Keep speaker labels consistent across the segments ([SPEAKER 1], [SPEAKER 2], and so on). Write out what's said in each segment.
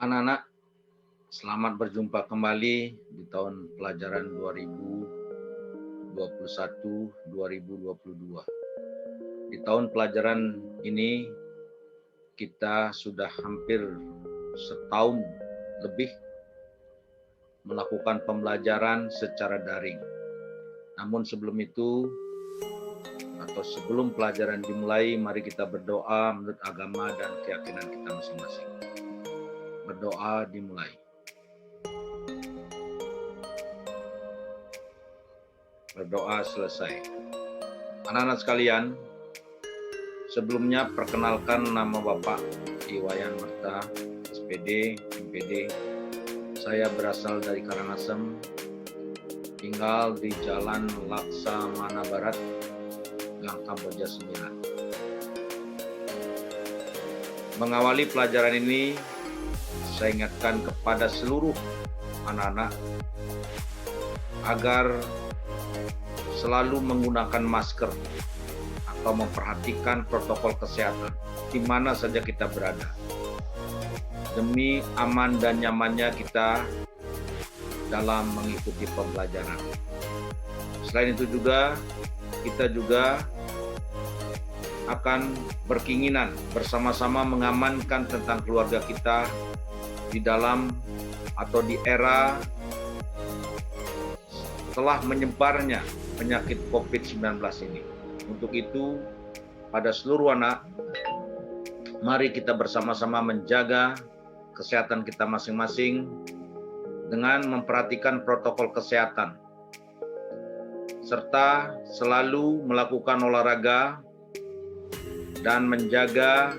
[SPEAKER 1] Anak-anak, selamat berjumpa kembali di tahun pelajaran 2021-2022. Di tahun pelajaran ini kita sudah hampir setahun lebih melakukan pembelajaran secara daring. Namun sebelum itu, atau sebelum pelajaran dimulai, mari kita berdoa menurut agama dan keyakinan kita masing-masing. Berdoa dimulai. Berdoa selesai. Anak-anak sekalian, sebelumnya perkenalkan nama Bapak Iwayan Merta, SPD, MPD. Saya berasal dari Karangasem, tinggal di Jalan Laksamana Barat, Gang Kamboja 9. Mengawali pelajaran ini, saya ingatkan kepada seluruh anak-anak agar selalu menggunakan masker atau memperhatikan protokol kesehatan di mana saja kita berada, demi aman dan nyamannya kita dalam mengikuti pembelajaran. Selain itu juga, kita juga akan berkeinginan bersama-sama mengamankan tentang keluarga kita di dalam atau di era telah menyebarnya penyakit COVID-19 ini. Untuk itu, pada seluruh anak, mari kita bersama-sama menjaga kesehatan kita masing-masing dengan memperhatikan protokol kesehatan, serta selalu melakukan olahraga dan menjaga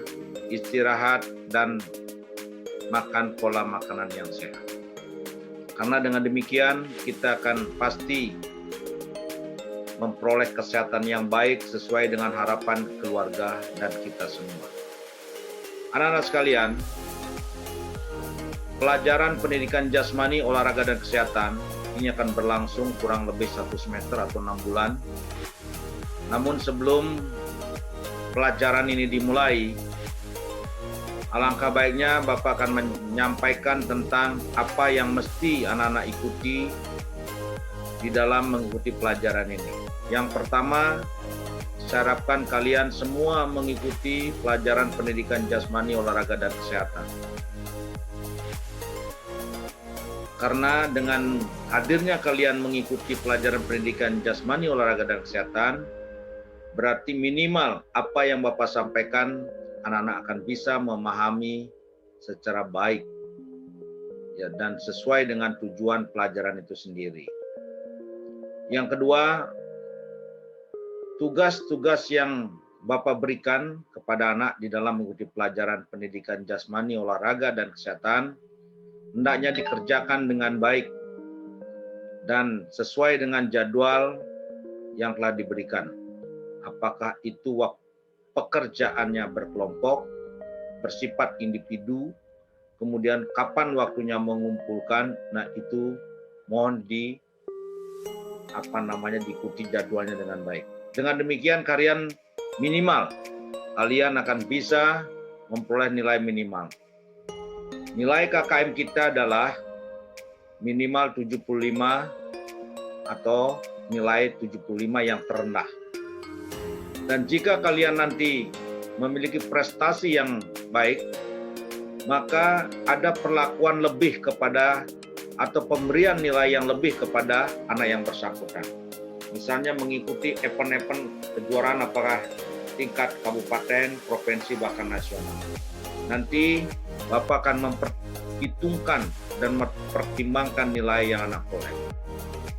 [SPEAKER 1] istirahat dan makan pola makanan yang sehat. Karena dengan demikian kita akan pasti memperoleh kesehatan yang baik sesuai dengan harapan keluarga dan kita semua. Anak-anak sekalian, pelajaran pendidikan jasmani, olahraga, dan kesehatan ini akan berlangsung kurang lebih 1 semester atau 6 bulan. Namun sebelum pelajaran ini dimulai, alangkah baiknya Bapak akan menyampaikan tentang apa yang mesti anak-anak ikuti di dalam mengikuti pelajaran ini. Yang pertama, saya harapkan kalian semua mengikuti pelajaran pendidikan jasmani, olahraga, dan kesehatan. Karena dengan hadirnya kalian mengikuti pelajaran pendidikan jasmani, olahraga, dan kesehatan, berarti minimal apa yang Bapak sampaikan, anak-anak akan bisa memahami secara baik ya, dan sesuai dengan tujuan pelajaran itu sendiri. Yang kedua, tugas-tugas yang Bapak berikan kepada anak di dalam mengikuti pelajaran pendidikan jasmani, olahraga, dan kesehatan hendaknya dikerjakan dengan baik dan sesuai dengan jadwal yang telah diberikan. Apakah itu pekerjaannya berkelompok, bersifat individu, kemudian kapan waktunya mengumpulkan, nah itu mohon diikuti jadwalnya dengan baik. Dengan demikian kalian akan bisa memperoleh nilai minimal. Nilai KKM kita adalah minimal 75 atau nilai 75 yang terendah. Dan jika kalian nanti memiliki prestasi yang baik, maka ada perlakuan lebih kepada atau pemberian nilai yang lebih kepada anak yang bersangkutan. Misalnya mengikuti event-event kejuaraan apakah tingkat kabupaten, provinsi, bahkan nasional. Nanti Bapak akan memperhitungkan dan mempertimbangkan nilai yang anak peroleh.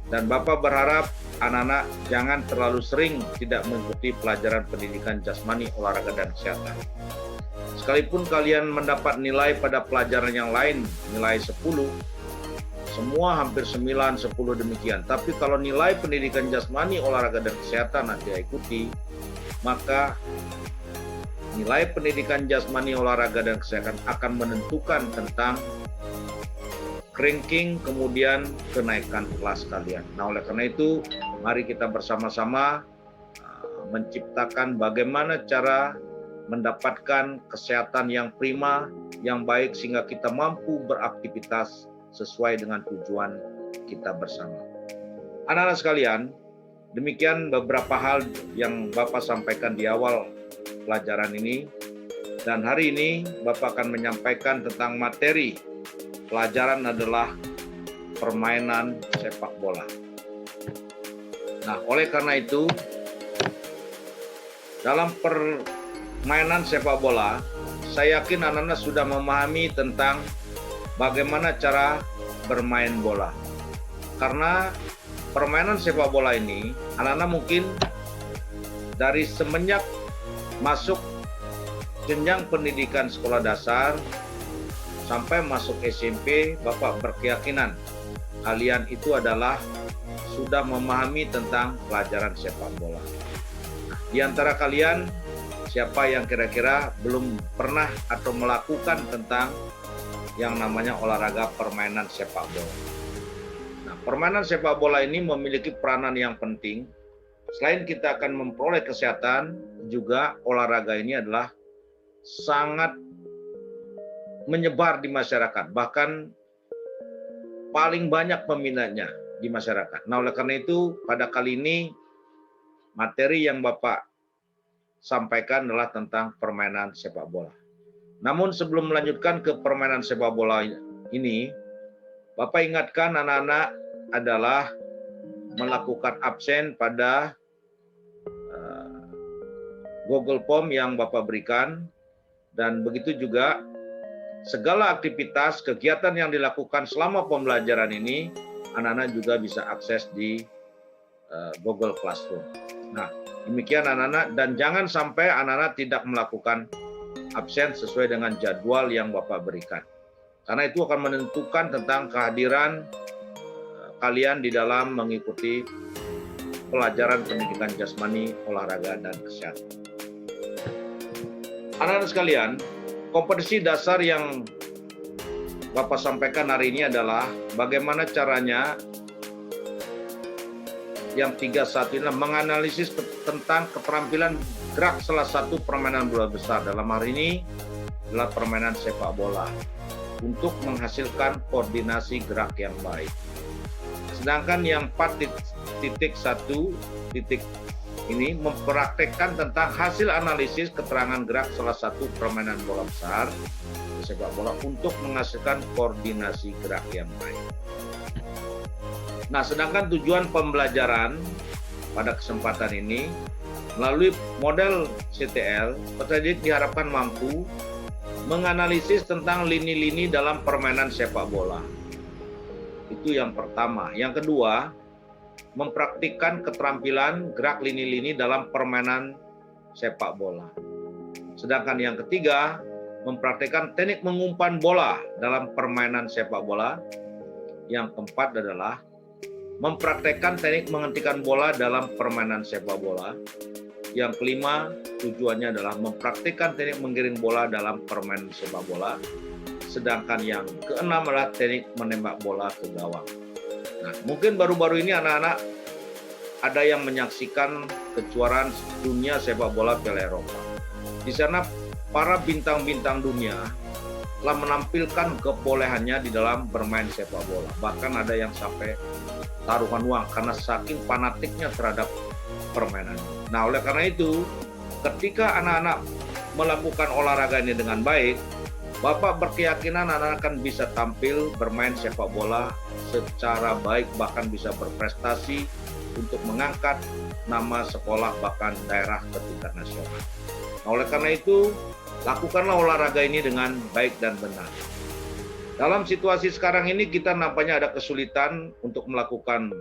[SPEAKER 1] Dan Bapak berharap anak-anak jangan terlalu sering tidak mengikuti pelajaran pendidikan jasmani, olahraga, dan kesehatan. Sekalipun kalian mendapat nilai pada pelajaran yang lain, nilai 10, semua hampir 9, 10 demikian. Tapi kalau nilai pendidikan jasmani, olahraga, dan kesehatan nanti ikuti, maka nilai pendidikan jasmani, olahraga, dan kesehatan akan menentukan tentang ranking, kemudian kenaikan kelas kalian. Nah, oleh karena itu, mari kita bersama-sama menciptakan bagaimana cara mendapatkan kesehatan yang prima, yang baik, sehingga kita mampu beraktivitas sesuai dengan tujuan kita bersama. Anak-anak sekalian, demikian beberapa hal yang Bapak sampaikan di awal pelajaran ini. Dan hari ini Bapak akan menyampaikan tentang materi pelajaran adalah permainan sepak bola. Nah, oleh karena itu, dalam permainan sepak bola, saya yakin anak-anak sudah memahami tentang bagaimana cara bermain bola. Karena permainan sepak bola ini, anak-anak mungkin dari semenjak masuk jenjang pendidikan sekolah dasar sampai masuk SMP, Bapak berkeyakinan kalian itu adalah sudah memahami tentang pelajaran sepak bola. Di antara kalian, siapa yang kira-kira belum pernah atau melakukan tentang yang namanya olahraga permainan sepak bola? Nah, permainan sepak bola ini memiliki peranan yang penting. Selain kita akan memperoleh kesehatan, juga olahraga ini adalah sangat menyebar di masyarakat, bahkan paling banyak peminatnya di masyarakat. Nah, oleh karena itu, pada kali ini materi yang Bapak sampaikan adalah tentang permainan sepak bola. Namun sebelum melanjutkan ke permainan sepak bola ini, Bapak ingatkan anak-anak adalah melakukan absen pada Google Form yang Bapak berikan. Dan begitu juga segala aktivitas, kegiatan yang dilakukan selama pembelajaran ini, anak-anak juga bisa akses di Google Classroom. Nah, demikian anak-anak, dan jangan sampai anak-anak tidak melakukan absen sesuai dengan jadwal yang Bapak berikan. Karena itu akan menentukan tentang kehadiran kalian di dalam mengikuti pelajaran pendidikan jasmani, olahraga, dan kesehatan. Anak-anak sekalian, kompetisi dasar yang Bapak sampaikan hari ini adalah bagaimana caranya yang 3.1 ini menganalisis tentang keterampilan gerak salah satu permainan bola besar. Dalam hari ini adalah permainan sepak bola untuk menghasilkan koordinasi gerak yang baik. Sedangkan yang 4.1 ini mempraktekkan tentang hasil analisis keterangan gerak salah satu permainan bola besar sepak bola untuk menghasilkan koordinasi gerak yang baik. Nah, sedangkan tujuan pembelajaran pada kesempatan ini melalui model CTL, peserta didik diharapkan mampu menganalisis tentang lini-lini dalam permainan sepak bola. Itu yang pertama. Yang kedua, mempraktikkan keterampilan gerak lini-lini dalam permainan sepak bola. Sedangkan yang ketiga, mempraktikkan teknik mengumpan bola dalam permainan sepak bola. Yang keempat adalah mempraktikkan teknik menghentikan bola dalam permainan sepak bola. Yang kelima, tujuannya adalah mempraktikkan teknik menggiring bola dalam permainan sepak bola. Sedangkan yang keenam adalah teknik menembak bola ke gawang. Nah, mungkin baru-baru ini anak-anak ada yang menyaksikan kejuaraan dunia sepak bola Piala Eropa. Di sana para bintang-bintang dunia telah menampilkan kebolehannya di dalam bermain sepak bola. Bahkan ada yang sampai taruhan uang karena saking fanatiknya terhadap permainan. Nah, oleh karena itu, ketika anak-anak melakukan olahraga ini dengan baik, Bapak berkeyakinan anak-anak akan bisa tampil bermain sepak bola secara baik, bahkan bisa berprestasi untuk mengangkat nama sekolah bahkan daerah ke tingkat nasional. Nah, oleh karena itu, lakukanlah olahraga ini dengan baik dan benar. Dalam situasi sekarang ini kita nampaknya ada kesulitan untuk melakukan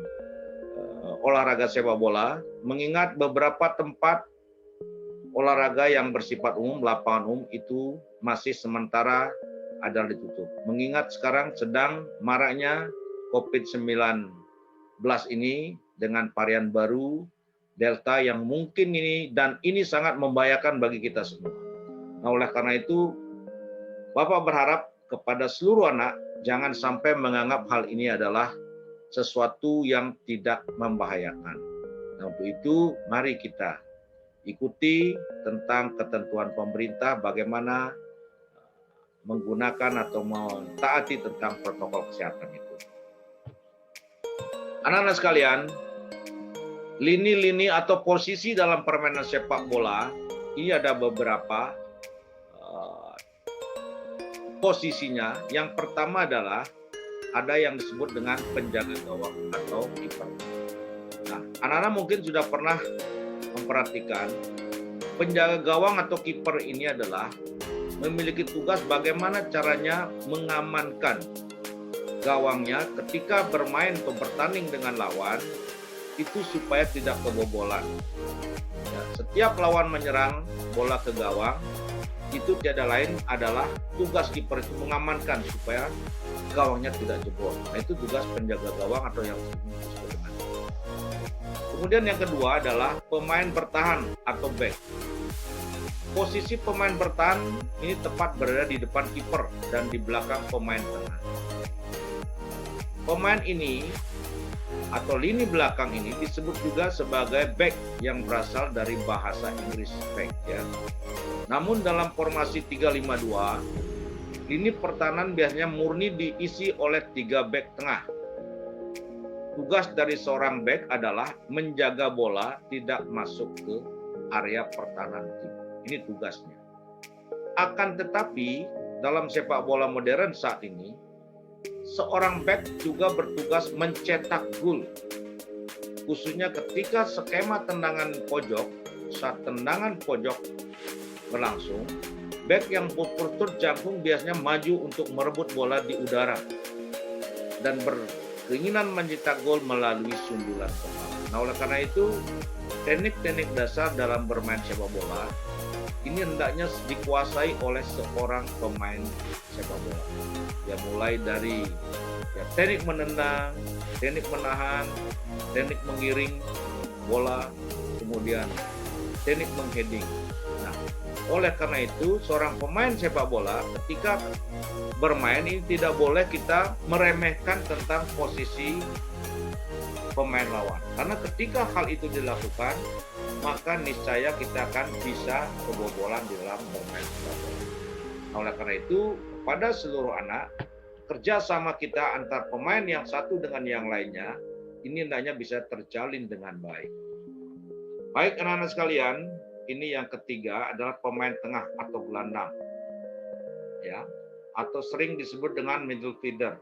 [SPEAKER 1] olahraga sepak bola, mengingat beberapa tempat olahraga yang bersifat umum, lapangan umum itu masih sementara ada ditutup. Mengingat sekarang sedang maraknya COVID-19 ini dengan varian baru Delta yang mungkin ini dan ini sangat membahayakan bagi kita semua. Nah, oleh karena itu Bapak berharap kepada seluruh anak jangan sampai menganggap hal ini adalah sesuatu yang tidak membahayakan. Nah, untuk itu mari kita ikuti tentang ketentuan pemerintah bagaimana menggunakan atau mentaati tentang protokol kesehatan itu. Anak-anak sekalian, lini-lini atau posisi dalam permainan sepak bola ini ada beberapa posisinya. Yang pertama adalah ada yang disebut dengan penjaga gawang atau kiper. Nah, anak-anak mungkin sudah pernah memperhatikan penjaga gawang atau kiper ini adalah memiliki tugas bagaimana caranya mengamankan gawangnya ketika bermain atau bertanding dengan lawan itu supaya tidak kebobolan. Ya, setiap lawan menyerang bola ke gawang itu tiada lain adalah tugas kiper itu mengamankan supaya gawangnya tidak jebol. Nah, itu tugas penjaga gawang atau yang disebut dengan. Kemudian yang kedua adalah pemain bertahan atau back. Posisi pemain bertahan ini tepat berada di depan kiper dan di belakang pemain tengah. Pemain ini atau lini belakang ini disebut juga sebagai back yang berasal dari bahasa Inggris back ya. Namun dalam formasi 352, lini pertahanan biasanya murni diisi oleh 3 back tengah. Tugas dari seorang back adalah menjaga bola tidak masuk ke area pertahanan tim. Ini tugasnya. Akan tetapi dalam sepak bola modern saat ini, seorang back juga bertugas mencetak gol. Khususnya ketika skema tendangan pojok, saat tendangan pojok berlangsung, back yang berturut jangkung biasanya maju untuk merebut bola di udara dan berkeinginan mencetak gol melalui sundulan kepala. Nah, oleh karena itu, teknik-teknik dasar dalam bermain sepak bola ini hendaknya dikuasai oleh seorang pemain sepak bola. Ya, mulai dari teknik menendang, teknik menahan, teknik menggiring bola, kemudian teknik mengheading. Nah, oleh karena itu seorang pemain sepak bola ketika bermain ini tidak boleh kita meremehkan tentang posisi pemain lawan. Karena ketika hal itu dilakukan, maka niscaya kita akan bisa kebobolan di dalam bermain sepak bola. Nah, oleh karena itu, pada seluruh anak, kerjasama kita antar pemain yang satu dengan yang lainnya, ini hendaknya bisa terjalin dengan baik. Baik anak-anak sekalian, ini yang ketiga adalah pemain tengah atau gelandang. Ya, atau sering disebut dengan midfielder.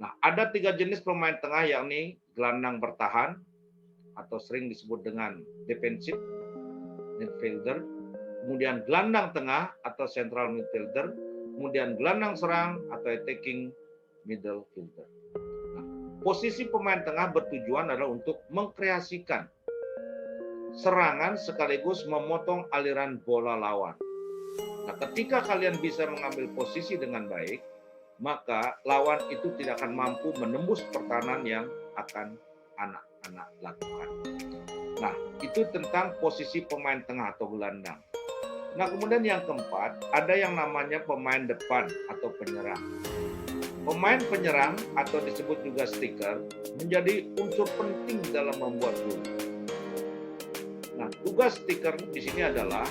[SPEAKER 1] Nah, ada 3 jenis pemain tengah yakni gelandang bertahan atau sering disebut dengan defensive midfielder, kemudian gelandang tengah atau central midfielder, kemudian gelandang serang atau attacking midfielder. Nah, posisi pemain tengah bertujuan adalah untuk mengkreasikan serangan sekaligus memotong aliran bola lawan. Nah, ketika kalian bisa mengambil posisi dengan baik, maka lawan itu tidak akan mampu menembus pertahanan yang akan anak-anak lakukan. Nah, itu tentang posisi pemain tengah atau gelandang. Nah, kemudian yang keempat, ada yang namanya pemain depan atau penyerang. Pemain penyerang atau disebut juga striker menjadi unsur penting dalam membuat gol. Nah, tugas striker di sini adalah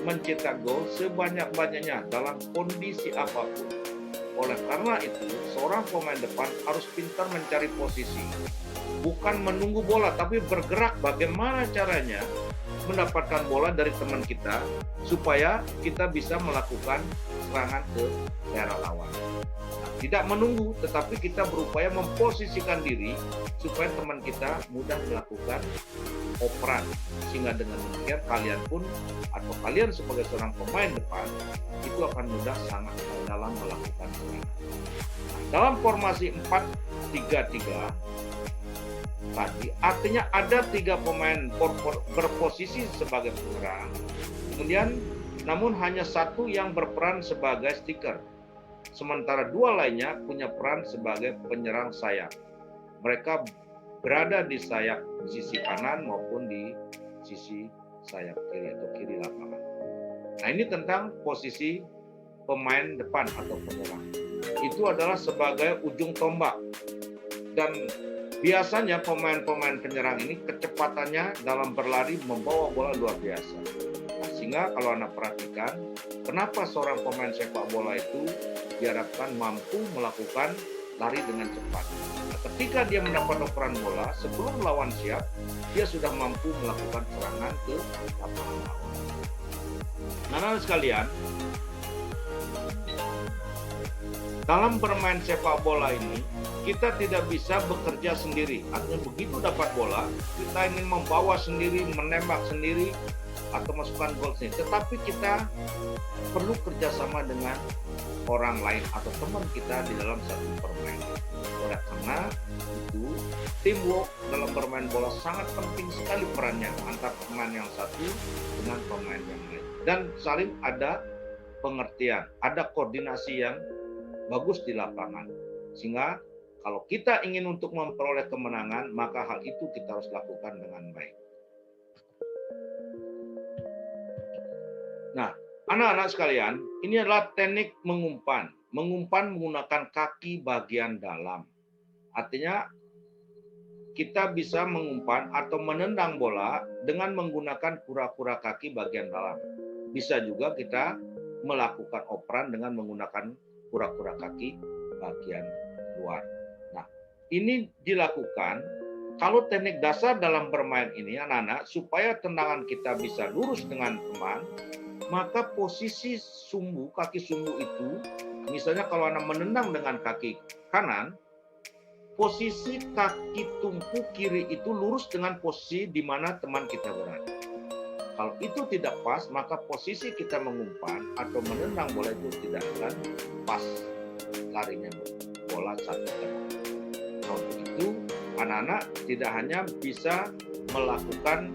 [SPEAKER 1] mencetak gol sebanyak-banyaknya dalam kondisi apapun. Oleh karena itu, seorang pemain depan harus pintar mencari posisi. Bukan menunggu bola, tapi bergerak bagaimana caranya mendapatkan bola dari teman kita supaya kita bisa melakukan serangan ke daerah lawan. Nah, tidak menunggu, tetapi kita berupaya memposisikan diri supaya teman kita mudah melakukan operan. Sehingga dengan demikian kalian pun atau kalian sebagai seorang pemain depan itu akan mudah sangat dalam melakukan serangan. Nah, dalam formasi 4-3-3 tadi artinya ada 3 pemain berposisi sebagai penyerang, kemudian namun hanya 1 yang berperan sebagai striker, sementara 2 lainnya punya peran sebagai penyerang sayap. Mereka berada di sayap sisi kanan maupun di sisi sayap kiri atau kiri lapangan. Nah, ini tentang posisi pemain depan atau penyerang. Itu adalah sebagai ujung tombak dan Biasanya pemain-pemain penyerang ini kecepatannya dalam berlari membawa bola luar biasa. Nah, sehingga kalau Anda perhatikan, kenapa seorang pemain sepak bola itu diharapkan mampu melakukan lari dengan cepat. Nah, ketika dia mendapat operan bola, sebelum lawan siap, dia sudah mampu melakukan serangan ke lapangan lawan. Nah, anak sekalian, dalam bermain sepak bola ini, kita tidak bisa bekerja sendiri. Artinya begitu dapat bola, kita ingin membawa sendiri, menembak sendiri, atau masukkan gol sendiri. Tetapi kita perlu kerjasama dengan orang lain atau teman kita di dalam satu permainan. Oleh karena itu, teamwork dalam bermain bola sangat penting sekali perannya antar pemain yang satu dengan pemain yang lain. Dan saling ada pengertian, ada koordinasi yang bagus di lapangan. Sehingga kalau kita ingin untuk memperoleh kemenangan, maka hal itu kita harus lakukan dengan baik. Nah, anak-anak sekalian, ini adalah teknik mengumpan. Mengumpan menggunakan kaki bagian dalam. Artinya, kita bisa mengumpan atau menendang bola dengan menggunakan kura-kura kaki bagian dalam. Bisa juga kita melakukan operan dengan menggunakan kura-kura kaki bagian luar. Nah, ini dilakukan kalau teknik dasar dalam bermain ini, anak-anak, supaya tendangan kita bisa lurus dengan teman, maka posisi sumbu, kaki sumbu itu, misalnya kalau Anda menendang dengan kaki kanan, posisi kaki tumpu kiri itu lurus dengan posisi di mana teman kita berada. Kalau itu tidak pas, maka posisi kita mengumpan atau menendang bola itu tidak akan pas larinya bola satu tempat. Nah, untuk itu, anak-anak tidak hanya bisa melakukan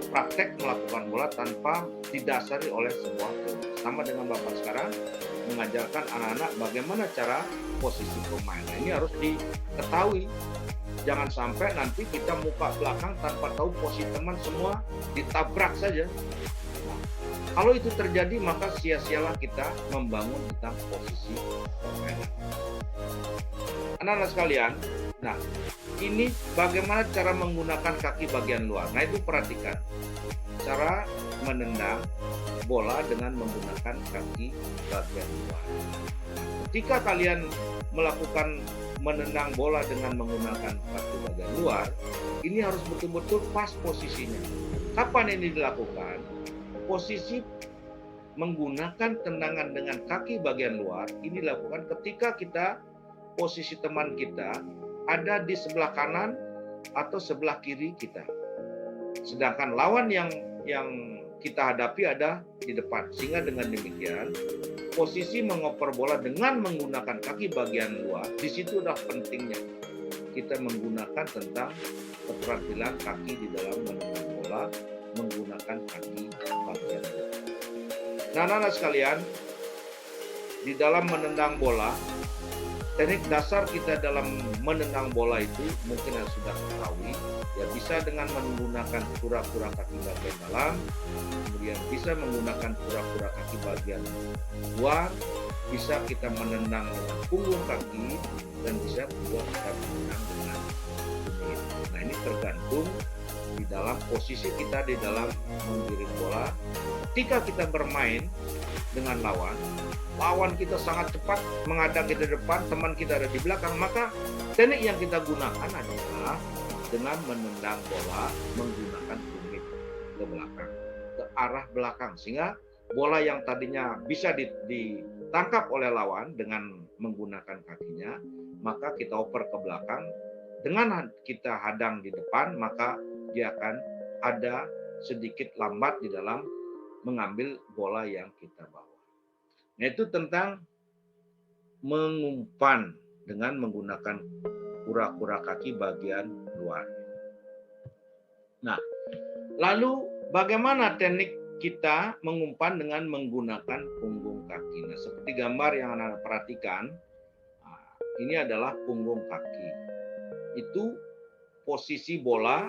[SPEAKER 1] praktek melakukan bola tanpa didasari oleh sebuah teori. Sama dengan Bapak sekarang mengajarkan anak-anak bagaimana cara posisi pemain. Nah, ini harus diketahui. Jangan sampai nanti kita muka belakang tanpa tahu posisi teman, semua ditabrak saja. Nah, kalau itu terjadi, maka sia-sialah kita membangun tentang posisi permainan. Anak-anak sekalian, nah ini bagaimana cara menggunakan kaki bagian luar. Nah itu perhatikan. Cara menendang bola dengan menggunakan kaki bagian luar. Ketika kalian melakukan menendang bola dengan menggunakan kaki bagian luar, ini harus betul-betul pas posisinya. Kapan ini dilakukan? Posisi menggunakan tendangan dengan kaki bagian luar ini dilakukan ketika kita posisi teman kita ada di sebelah kanan atau sebelah kiri kita. Sedangkan lawan yang kita hadapi ada di depan. Sehingga dengan demikian, posisi mengoper bola dengan menggunakan kaki bagian luar, di situ adalah pentingnya kita menggunakan tentang keterampilan kaki di dalam menendang bola menggunakan kaki bagian luar. Nah, anak-anak sekalian, di dalam menendang bola, teknik dasar kita dalam menendang bola itu mungkin yang sudah ketahui, ya bisa dengan menggunakan kura-kura kaki bagian dalam, kemudian bisa menggunakan kura-kura kaki bagian luar, bisa kita menendang dengan punggung kaki, dan bisa juga kita menendang dengan tumit. Nah ini tergantung di dalam posisi kita di dalam menggiring bola. Ketika kita bermain dengan lawan kita sangat cepat menghadang kita di depan, teman kita ada di belakang, maka teknik yang kita gunakan adalah dengan menendang bola menggunakan tumit ke belakang, ke arah belakang, sehingga bola yang tadinya bisa ditangkap oleh lawan dengan menggunakan kakinya, maka kita oper ke belakang. Dengan kita hadang di depan, maka dia akan ada sedikit lambat di dalam mengambil bola yang kita bawa. Nah, itu tentang mengumpan dengan menggunakan kura-kura kaki bagian luar. Nah, lalu bagaimana teknik kita mengumpan dengan menggunakan punggung kaki? Nah, seperti gambar yang Anda perhatikan, ini adalah punggung kaki. Itu posisi bola.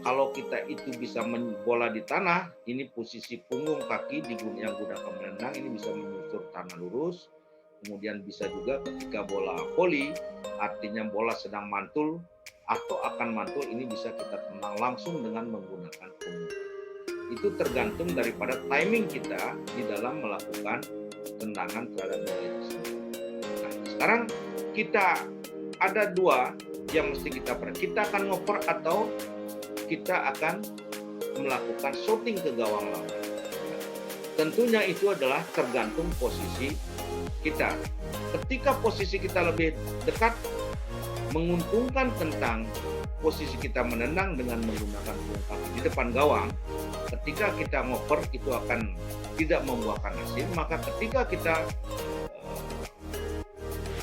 [SPEAKER 1] Kalau kita itu bisa bola di tanah, ini posisi punggung kaki yang gunakan menendang, ini bisa menyusur tanah lurus. Kemudian bisa juga ketika bola voli, artinya bola sedang mantul, atau akan mantul ini bisa kita tendang langsung dengan menggunakan punggung. Itu tergantung daripada timing kita di dalam melakukan tendangan terhadap bola tersebut. Nah, sekarang kita ada dua yang mesti kita perhatikan. Kita akan ngoper atau kita akan melakukan shooting ke gawang lawan. Tentunya itu adalah tergantung posisi kita. Ketika posisi kita lebih dekat, menguntungkan tentang posisi kita menendang dengan menggunakan punggung kaki di depan gawang. Ketika kita ngoper itu akan tidak membuahkan hasil. Maka ketika kita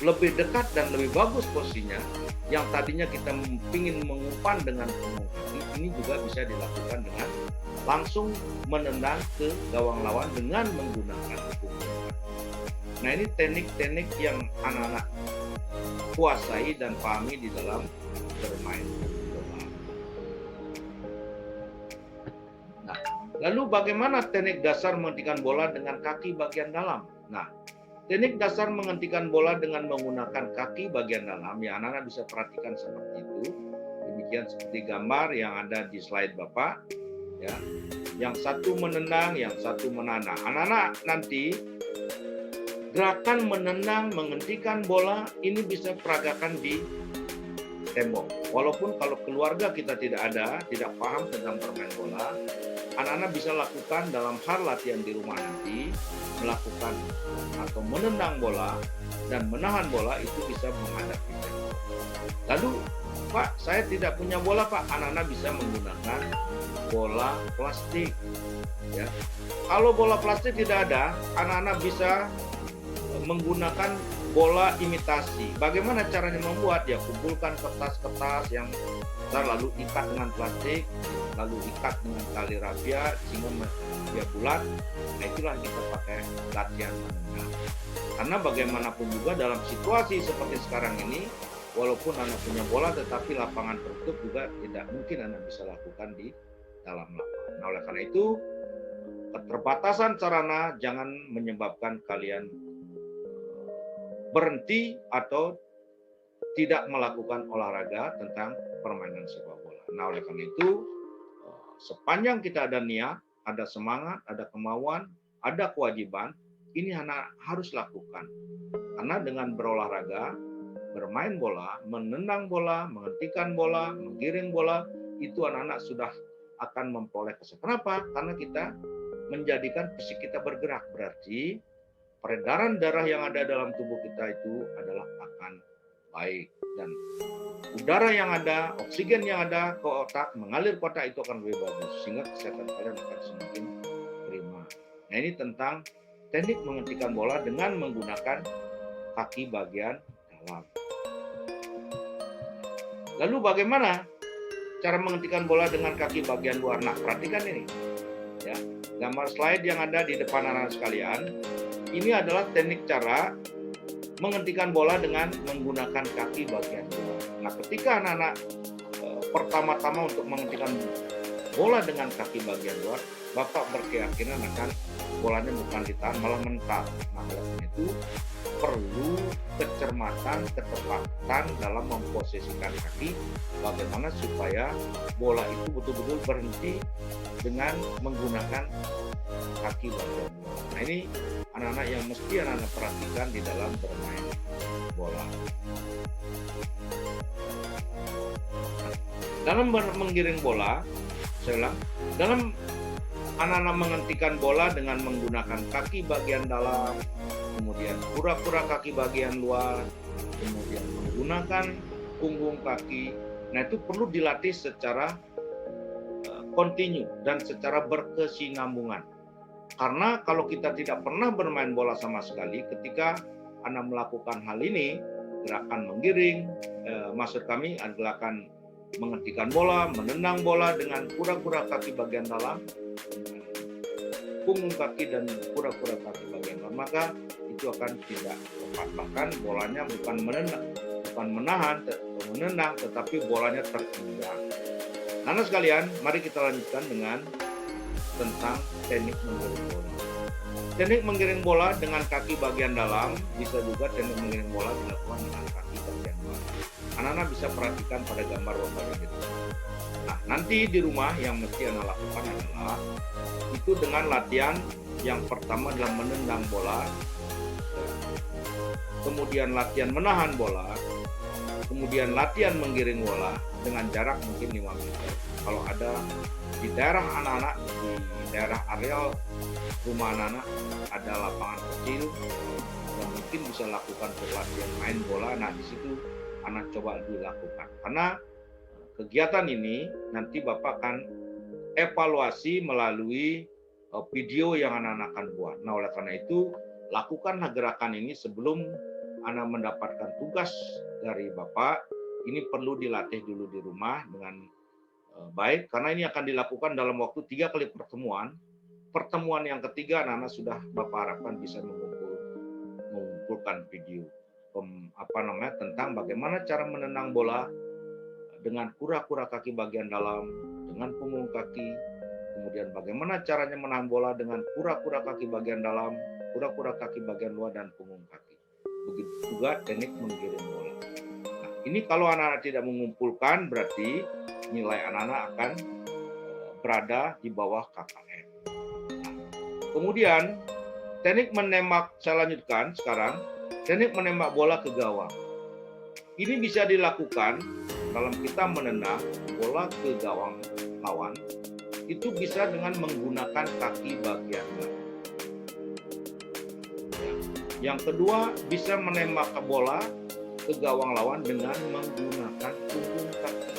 [SPEAKER 1] lebih dekat dan lebih bagus posisinya, yang tadinya kita ingin mengumpan dengan punggung kaki, ini juga bisa dilakukan dengan langsung menendang ke gawang lawan dengan menggunakan punggung kaki. Nah, ini teknik-teknik yang anak-anak kuasai dan pahami di dalam bermain bola. Nah, lalu bagaimana teknik dasar menghentikan bola dengan kaki bagian dalam? Nah, teknik dasar menghentikan bola dengan menggunakan kaki bagian dalam, ya anak-anak bisa perhatikan seperti itu. Demikian seperti gambar yang ada di slide Bapak. Ya, yang satu menendang, yang satu menahan. Anak-anak nanti gerakan menendang, menghentikan bola ini bisa peragakan di tembok. Walaupun kalau keluarga kita tidak ada, tidak paham tentang bermain bola, anak-anak bisa lakukan dalam hal latihan di rumah nanti, melakukan atau menendang bola dan menahan bola itu bisa menghadapi tembok. Lalu, Pak, saya tidak punya bola, Pak. Anak-anak bisa menggunakan bola plastik. Ya. Kalau bola plastik tidak ada, anak-anak bisa menggunakan bola imitasi. Bagaimana caranya membuat? Ya, kumpulkan kertas-kertas yang besar, lalu ikat dengan plastik, lalu ikat dengan tali rafia sehingga dia bulat. Nah, itulah kita pakai latihan menendang. Karena bagaimanapun juga dalam situasi seperti sekarang ini, walaupun anak punya bola, tetapi lapangan tertutup juga tidak mungkin anak bisa lakukan di dalam lapangan. Nah, oleh karena itu, keterbatasan sarana jangan menyebabkan kalian berhenti atau tidak melakukan olahraga tentang permainan sepak bola. Nah, oleh karena itu, sepanjang kita ada niat, ada semangat, ada kemauan, ada kewajiban, ini anak harus lakukan. Karena dengan berolahraga, bermain bola, menendang bola, menghentikan bola, menggiring bola, itu anak-anak sudah akan memperoleh kesehatan. Kenapa? Karena kita menjadikan fisik kita bergerak. Berarti peredaran darah yang ada dalam tubuh kita itu adalah akan baik. Dan udara yang ada, oksigen yang ada ke otak, mengalir ke otak itu akan lebih bagus. Sehingga kesehatan kalian akan semakin prima. Nah, ini tentang teknik menghentikan bola dengan menggunakan kaki bagian dalam. Lalu bagaimana cara menghentikan bola dengan kaki bagian luar? Nah, perhatikan ini. Ya, gambar slide yang ada di depan anak sekalian, ini adalah teknik cara menghentikan bola dengan menggunakan kaki bagian luar. Nah, ketika anak-anak pertama-tama untuk menghentikan bola dengan kaki bagian luar, Bapak berkeyakinan akan bolanya bukan ditahan, malah mental. Nah, oleh itu perlu kecermatan, ketepatan dalam memposisikan kaki, bagaimana supaya bola itu betul-betul berhenti dengan menggunakan kaki bagian luar. Nah, ini anak-anak yang mesti anak-anak perhatikan di dalam bermain bola. Dalam menggiring bola, saya ulang, dalam anak-anak menghentikan bola dengan menggunakan kaki bagian dalam, kemudian kura-kura kaki bagian luar, kemudian menggunakan punggung kaki. Nah, itu perlu dilatih secara kontinu dan secara berkesinambungan. Karena kalau kita tidak pernah bermain bola sama sekali, ketika anak melakukan hal ini, gerakan menggiring, maksud kami adalah akan menghentikan bola, menendang bola dengan kura-kura kaki bagian dalam, punggung kaki dan kura-kura kaki bagian luar, maka itu akan tidak tepat. Bahkan bolanya bukan menahan atau menendang, tetapi bolanya tertendang. Anak sekalian, mari kita lanjutkan dengan tentang teknik menggiring bola. Teknik menggiring bola dengan kaki bagian dalam, bisa juga teknik menggiring bola dilakukan dengan kaki bagian luar. Anak-anak bisa perhatikan pada gambar Bapak itu. Nah, nanti di rumah yang mesti Anak lakukan adalah itu dengan latihan yang pertama adalah menendang bola, kemudian latihan menahan bola, kemudian latihan menggiring bola dengan jarak mungkin 5 meter. Kalau ada di daerah anak-anak, di daerah areal rumah anak-anak ada lapangan kecil yang mungkin bisa lakukan untuk latihan main bola. Nah, di situ anak coba dilakukan. Karena kegiatan ini nanti Bapak akan evaluasi melalui video yang anak-anak akan buat. Nah, oleh karena itu, lakukanlah gerakan ini sebelum anak mendapatkan tugas dari Bapak. Ini perlu dilatih dulu di rumah dengan baik, karena ini akan dilakukan dalam waktu 3 kali pertemuan. Pertemuan yang ketiga, anak-anak sudah Bapak harapkan bisa mengumpulkan video tentang bagaimana cara menendang bola dengan kura-kura kaki bagian dalam, dengan punggung kaki, kemudian bagaimana caranya menahan bola dengan kura-kura kaki bagian dalam, kura-kura kaki bagian luar, dan punggung kaki. Begitu juga teknik menggiring bola. Nah, ini kalau anak-anak tidak mengumpulkan, berarti nilai anak-anak akan berada di bawah KKM. Kemudian teknik menembak, saya lanjutkan sekarang, teknik menembak bola ke gawang. Ini bisa dilakukan dalam kita menendang bola ke gawang lawan, itu bisa dengan menggunakan kaki bagian dalam. Yang kedua, bisa menembak bola ke gawang lawan dengan menggunakan punggung kaki.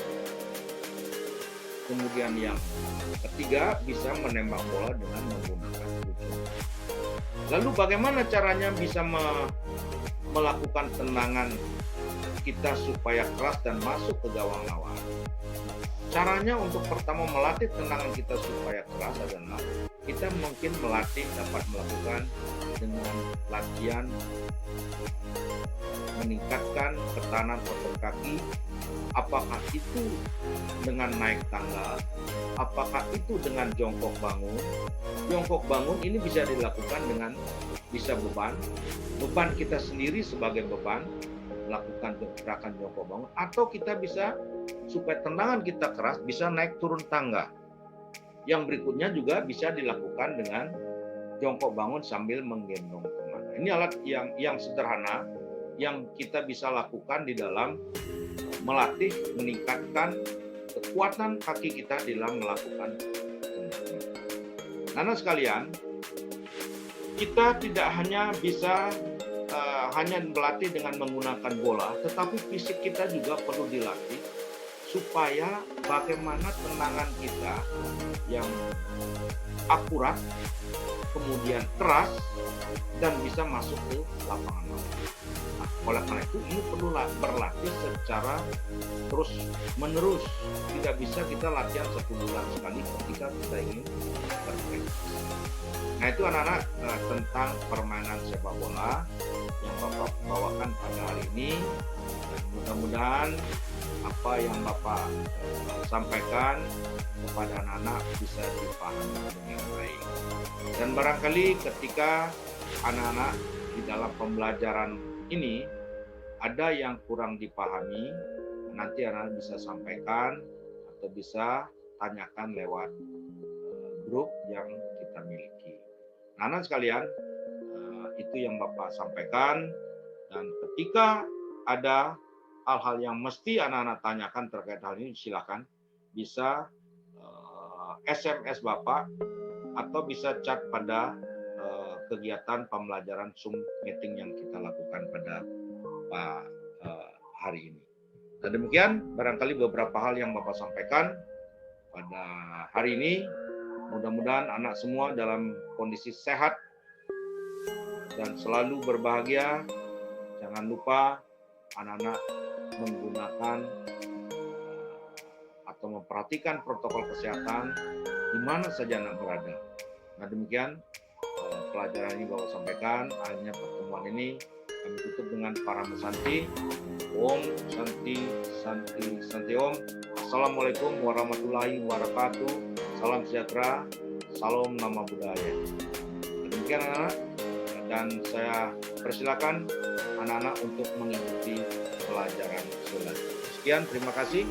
[SPEAKER 1] Kemudian yang ketiga, bisa menembak bola dengan menggunakan ujung. Lalu bagaimana caranya bisa melakukan tendangan kita supaya keras dan masuk ke gawang lawan? Caranya untuk pertama melatih tendangan kita supaya keras adalah kita mungkin dapat melakukan dengan latihan meningkatkan ketahanan otot kaki. Apakah itu dengan naik tangga, apakah itu dengan jongkok bangun. Jongkok bangun ini bisa dilakukan dengan bisa beban kita sendiri sebagai beban, melakukan gerakan jongkok bangun, atau kita bisa supaya tendangan kita keras bisa naik turun tangga. Yang berikutnya juga bisa dilakukan dengan jongkok bangun sambil menggendong teman. Ini alat yang sederhana yang kita bisa lakukan di dalam melatih, meningkatkan kekuatan kaki kita dalam melakukan tendangan. Anak sekalian, kita tidak hanya bisa hanya berlatih dengan menggunakan bola, tetapi fisik kita juga perlu dilatih supaya bagaimana tendangan kita yang akurat, kemudian keras, dan bisa masuk ke lapangan. Nah, oleh karena itu ini perlu berlatih secara terus menerus. Tidak bisa kita latihan 1 bulan sekali ketika kita ingin berprestasi. Nah, itu anak-anak tentang permainan sepak bola yang Bapak bawakan pada hari ini. Dan mudah-mudahan apa yang Bapak sampaikan kepada anak-anak bisa dipahami dengan baik. Dan barangkali ketika anak-anak di dalam pembelajaran ini ada yang kurang dipahami, nanti anak-anak bisa sampaikan atau bisa tanyakan lewat grup yang kita miliki. Nah, anak sekalian, itu yang Bapak sampaikan. Dan ketika ada hal-hal yang mesti anak-anak tanyakan terkait hal ini, silakan bisa SMS Bapak atau bisa chat pada kegiatan pembelajaran Zoom meeting yang kita lakukan pada hari ini. Dan demikian barangkali beberapa hal yang Bapak sampaikan pada hari ini. Mudah-mudahan anak semua dalam kondisi sehat dan selalu berbahagia. Jangan lupa anak-anak menggunakan atau memperhatikan protokol kesehatan di mana saja anak berada. Nah, demikian pelajaran ini Bapak sampaikan. Akhirnya pertemuan ini kami tutup dengan Parama Santi. Om Santi Santi Santi Om. Assalamualaikum warahmatullahi wabarakatuh. Salam sejahtera. Salam nama budaya. Demikian anak-anak, dan saya persilakan anak-anak untuk mengikuti pelajaran selanjutnya. Sekian, terima kasih.